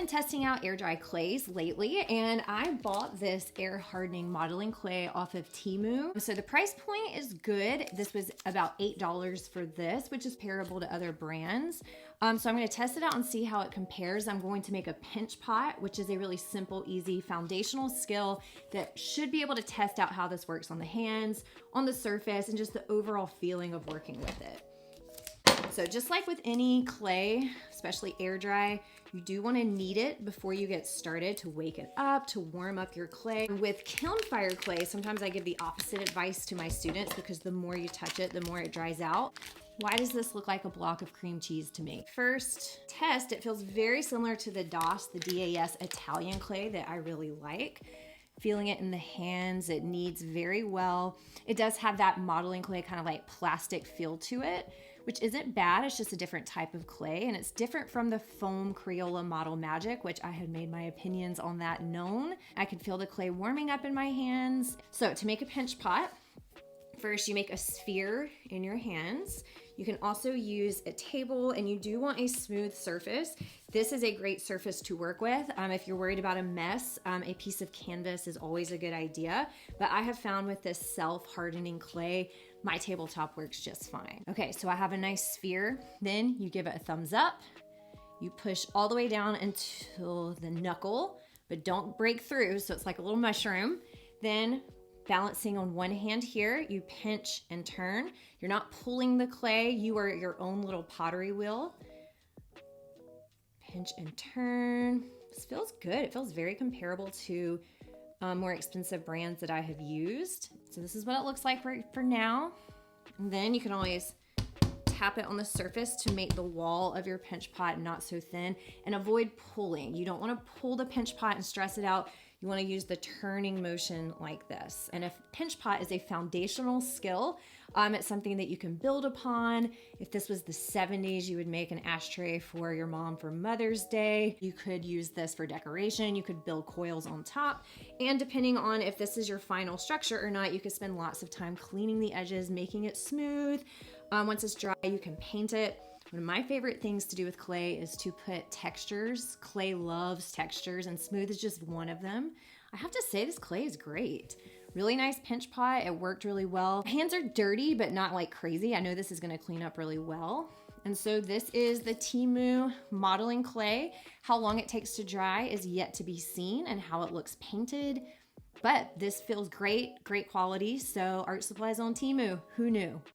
been testing out air dry clays lately, and I bought this air hardening modeling clay off of Temu. So the price point is good. This was about $8 for this, which is comparable to other brands. So I'm gonna test it out and see how it compares. I'm going to make a pinch pot, which is a really simple, easy foundational skill that should be able to test out how this works on the hands, on the surface, and just the overall feeling of working with it. So just like with any clay, especially air dry, you do want to knead it before you get started to wake it up, to warm up your clay. With kiln fire clay, sometimes I give the opposite advice to my students because the more you touch it, the more it dries out. Why does this look like a block of cream cheese to me? First test, it feels very similar to the DAS, the DAS Italian clay that I really like. Feeling it in the hands, it kneads very well. It does have that modeling clay kind of like plastic feel to it, which isn't bad. It's just a different type of clay, and it's different from the foam Crayola Model Magic, which I had made my opinions on that known. I could feel the clay warming up in my hands. So to make a pinch pot, first you make a sphere in your hands. You can also use a table, and you do want a smooth surface. This is a great surface to work with. If you're worried about a mess, a piece of canvas is always a good idea. But I have found with this self-hardening clay, my tabletop works just fine. Okay, so I have a nice sphere. Then you give it a thumbs up. You push all the way down until the knuckle, but don't break through, so it's like a little mushroom. Then balancing on one hand here, you pinch and turn. You're not pulling the clay, you are your own little pottery wheel. Pinch and turn. This feels good. It feels very comparable to more expensive brands that I have used. So this is what it looks like for now. And then you can always tap it on the surface to make the wall of your pinch pot not so thin, and avoid pulling. You don't want to pull the pinch pot and stress it out. You want to use the turning motion like this. And if pinch pot is a foundational skill, it's something that you can build upon. If this was the 70s, you would make an ashtray for your mom for Mother's Day. You could use this for decoration. You could build coils on top. And depending on if this is your final structure or not, you could spend lots of time cleaning the edges, making it smooth. Once it's dry, you can paint it. One of my favorite things to do with clay is to put textures. Clay loves textures, and smooth is just one of them. I have to say, this clay is great. Really nice pinch pot. It worked really well. Hands are dirty, but not like crazy. I know this is gonna clean up really well. And so this is the Temu modeling clay. How long it takes to dry is yet to be seen, and how it looks painted. But this feels great, great quality. So art supplies on Temu, who knew?